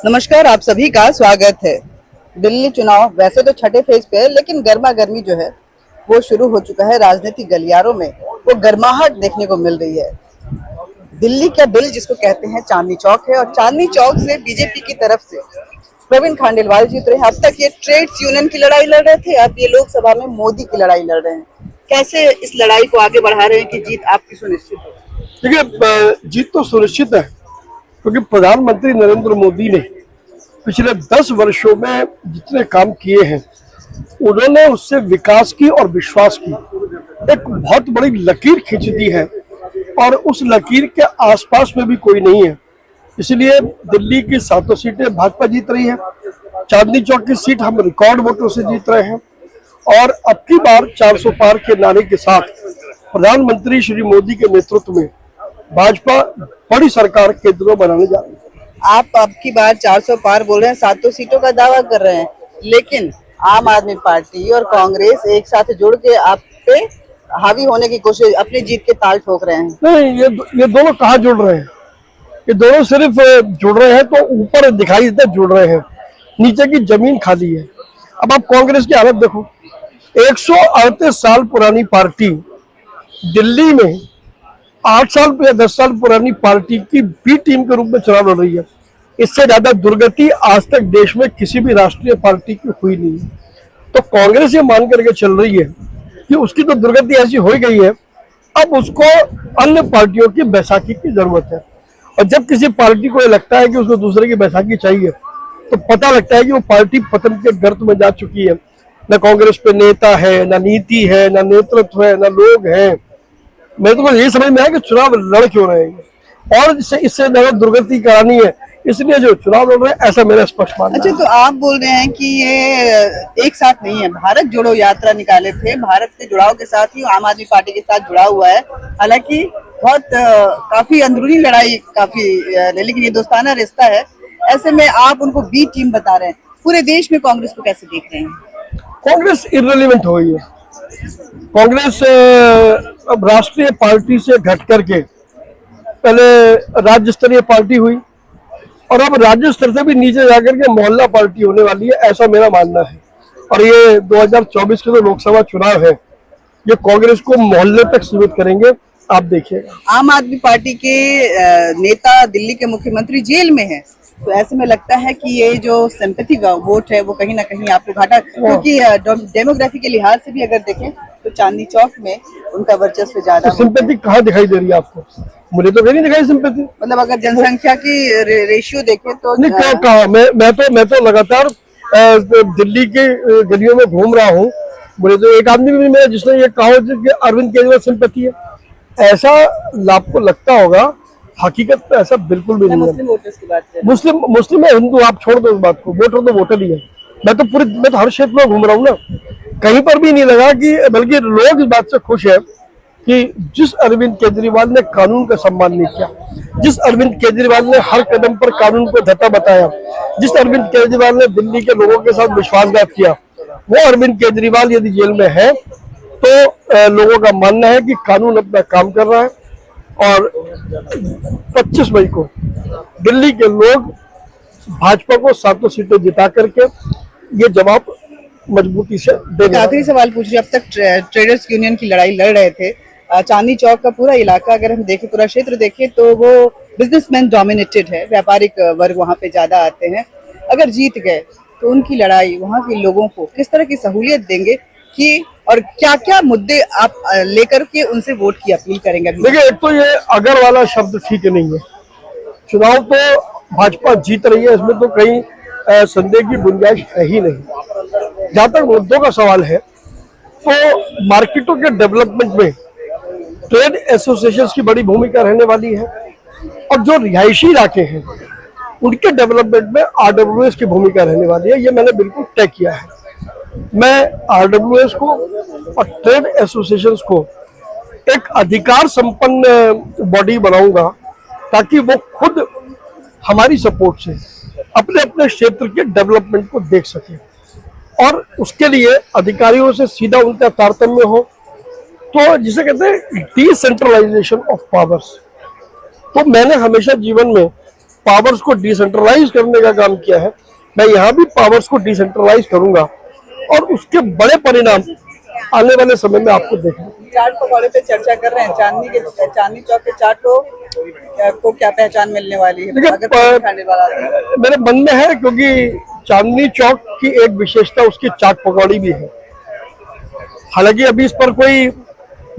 नमस्कार, आप सभी का स्वागत है। दिल्ली चुनाव वैसे तो छठे फेज पे है, लेकिन गर्मा गर्मी जो है वो शुरू हो चुका है। राजनीतिक गलियारों में वो गर्माहट देखने को मिल रही है। दिल्ली का दिल जिसको कहते हैं चांदनी चौक है, और चांदनी चौक से बीजेपी की तरफ से प्रवीण खांडेलवाल जीत रहे हैं। अब तक ये ट्रेड्स यूनियन की लड़ाई लड़ रहे थे, अब ये लोकसभा में मोदी की लड़ाई लड़ रहे हैं। कैसे इस लड़ाई को आगे बढ़ा रहे हैं कि जीत आपकी सुनिश्चित हो? देखिए, जीत तो सुनिश्चित है क्योंकि प्रधानमंत्री नरेंद्र मोदी ने पिछले 10 वर्षों में जितने काम किए हैं उन्होंने उससे विकास की और विश्वास की एक बहुत बड़ी लकीर खींच दी है, और उस लकीर के आसपास में भी कोई नहीं है। इसलिए दिल्ली की 7 सीटें भाजपा जीत रही है। चांदनी चौक की सीट हम रिकॉर्ड वोटों से जीत रहे हैं, और अब की बार 400 पार के नारे के साथ प्रधानमंत्री श्री मोदी के नेतृत्व में भाजपा बड़ी सरकार केंद्र में बनाने जा रही है। आप अब की बार 400 पार बोल रहे हैं, 7 सीटों का दावा कर रहे हैं, लेकिन आम आदमी पार्टी और कांग्रेस एक साथ जुड़ के आप पे हावी होने की कोशिश, अपनी जीत के ताल ठोक रहे हैं। नहीं, ये दोनों कहाँ जुड़ रहे हैं? ये दोनों सिर्फ जुड़ रहे हैं तो ऊपर दिखाई देते जुड़ रहे हैं, नीचे की जमीन खाली है। अब आप कांग्रेस की हालत देखो, 138 साल पुरानी पार्टी दिल्ली में 8 साल या 10 साल पुरानी पार्टी की बी टीम के रूप में चुनाव लड़ रही है। इससे ज्यादा दुर्गति आज तक देश में किसी भी राष्ट्रीय पार्टी की हुई नहीं है। तो कांग्रेस ये मान करके चल रही है कि उसकी तो दुर्गति ऐसी हो गई है, अब उसको अन्य पार्टियों की बैसाखी की जरूरत है। और जब किसी पार्टी को ये लगता है कि उसको दूसरे की बैसाखी चाहिए, तो पता लगता है कि वो पार्टी पतन के गर्त में जा चुकी है। न कांग्रेस पे नेता है, न नीति है, न नेतृत्व है, न लोग हैं। मैं तो यही समझ में आया कि चुनाव लड़ क्यों रहे हैं, और इससे ज्यादा दुर्गति करानी है, इसलिए जो चुनाव लड़ रहे हैं, ऐसा मेरा स्पष्ट मानना है। अच्छा, तो आप बोल रहे हैं कि ये एक साथ नहीं है। भारत जोड़ो यात्रा निकाले थे, भारत के जुड़ाव के साथ ही आम आदमी पार्टी के साथ जुड़ा हुआ है। हालांकि बहुत काफी अंदरूनी लड़ाई लेकिन ये दोस्ताना रिश्ता है। ऐसे में आप उनको बी टीम बता रहे हैं। पूरे देश में कांग्रेस को कैसे देख रहे हैं? कांग्रेस इररिलेवेंट हो गई है। कांग्रेस अब राष्ट्रीय पार्टी से घट करके पहले राज्य स्तरीय पार्टी हुई, और अब राज्य स्तर से भी नीचे जाकर के मोहल्ला पार्टी होने वाली है, ऐसा मेरा मानना है। और ये 2024 के जो लोकसभा चुनाव है, ये कांग्रेस को मोहल्ले तक सीमित करेंगे, आप देखिएगा। आम आदमी पार्टी के नेता दिल्ली के मुख्यमंत्री जेल में है, तो ऐसे में लगता है कि ये जो सिंपैथी का वोट है वो कहीं ना कहीं आपको घाटा, क्योंकि डेमोग्राफी के लिहाज से भी अगर देखें तो चांदनी चौक में उनका वर्चस्व ज्यादा। तो सिंपैथी कहाँ दिखाई दे रही है आपको? मुझे तो नहीं दिखाई सिंपैथी। मतलब अगर जनसंख्या की रेशियो देखें तो नहीं, क्या कहा? मैं तो लगातार दिल्ली के गलियों में घूम रहा हूँ। मुझे तो एक आदमी भी मिला जिसने ये कहा कि अरविंद केजरीवाल सिंपैथी है। ऐसा आपको लगता होगा, हकीकत में ऐसा बिल्कुल भी नहीं है। मुस्लिम वोटर्स की बात करें, मुस्लिम है, हिंदू, आप छोड़ दो इस बात को। वोटर तो वोटर ही है। मैं तो हर क्षेत्र में घूम रहा हूँ ना, कहीं पर भी नहीं लगा कि, बल्कि लोग इस बात से खुश है कि जिस अरविंद केजरीवाल ने कानून का सम्मान नहीं किया, जिस अरविंद केजरीवाल ने हर कदम पर कानून को धत्ता बताया, जिस अरविंद केजरीवाल ने दिल्ली के लोगों के साथ विश्वासघात किया, वो अरविंद केजरीवाल यदि जेल में है तो लोगों का मानना है कि कानून अपना काम कर रहा है। और 25 मई को दिल्ली के लोग भाजपा को 7 सीटें जिता करके ये जवाब मजबूती से देंगे। आखिरी सवाल पूछ रही, अब तक ट्रेडर्स यूनियन की लड़ाई लड़ रहे थे। चांदनी चौक का पूरा इलाका अगर हम देखें, पूरा क्षेत्र देखें, तो वो बिजनेसमैन डोमिनेटेड है, व्यापारिक वर्ग वहाँ पे ज्यादा आते हैं। अगर जीत गए तो उनकी लड़ाई वहाँ के लोगों को किस तरह की सहूलियत देंगे कि, और क्या क्या मुद्दे आप लेकर के उनसे वोट की अपील करेंगे? देखिए, एक तो ये अगर वाला शब्द ठीक नहीं है। चुनाव तो भाजपा जीत रही है, इसमें तो कहीं संदेह की गुंजाइश है ही नहीं। जहां तक मुद्दों का सवाल है, तो मार्केटों के डेवलपमेंट में ट्रेड एसोसिएशन की बड़ी भूमिका रहने वाली है, और जो रिहायशी इलाके हैं उनके डेवलपमेंट में आरडब्ल्यूएस की भूमिका रहने वाली है। ये मैंने बिल्कुल तय किया है। मैं आरडब्ल्यूएस को और ट्रेड एसोसिएशन को एक अधिकार संपन्न बॉडी बनाऊंगा, ताकि वो खुद हमारी सपोर्ट से अपने अपने क्षेत्र के डेवलपमेंट को देख सके, और उसके लिए अधिकारियों से सीधा उनका तारतम्य हो। तो जिसे कहते हैं डिसेंट्रलाइजेशन ऑफ पावर्स। तो मैंने हमेशा जीवन में पावर्स को डिसेंट्रलाइज करने का काम किया है, मैं यहाँ भी पावर्स को डिसेंट्रलाइज करूंगा और उसके बड़े परिणाम आने वाले समय में आपको देखेंगे। चाट पकौड़े पे चर्चा कर रहे हैं, चांदनी चौक के चाट को क्या पहचान मिलने वाली है देखिए, अगर प्रवीण खंडेलवाल आते हैं? मेरे मन में है, क्योंकि चांदनी चौक की एक विशेषता उसकी चाट पकौड़ी भी है। हालांकि अभी इस पर कोई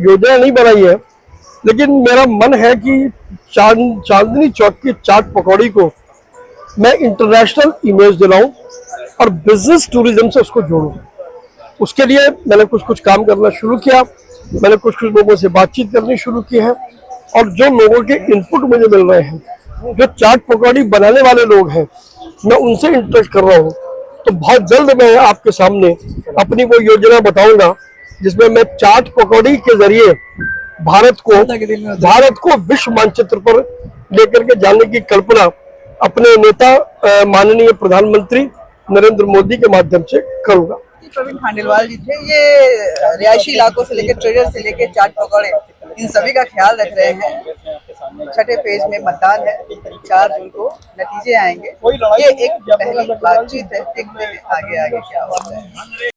योजना नहीं बनाई है, लेकिन मेरा मन है कि चांदनी चौक की चाट पकौड़ी को मैं इंटरनेशनल इमेज दिलाऊं और बिजनेस टूरिज्म से उसको जोड़ूं। उसके लिए मैंने कुछ काम करना शुरू किया, मैंने कुछ लोगों से बातचीत करनी शुरू की है और जो लोगों के इनपुट मुझे मिल रहे हैं, जो चाट पकौड़ी बनाने वाले लोग हैं, मैं उनसे इंटरेक्ट कर रहा हूँ। तो बहुत जल्द मैं आपके सामने अपनी वो योजना बताऊंगा जिसमें मैं चाट पकौड़ी के जरिए भारत को विश्व मानचित्र पर लेकर के जाने की कल्पना अपने नेता माननीय प्रधानमंत्री नरेंद्र मोदी के माध्यम से करूंगा। प्रवीण खंडेलवाल जी थे, ये रिहायशी इलाकों से लेकर ट्रेडर से लेकर चाट पकौड़े इन सभी का ख्याल रख रहे हैं। छठे फेज में मतदान है, 4 जून को नतीजे आएंगे। ये एक पहली बातचीत है, देखते हैं आगे क्या होता है।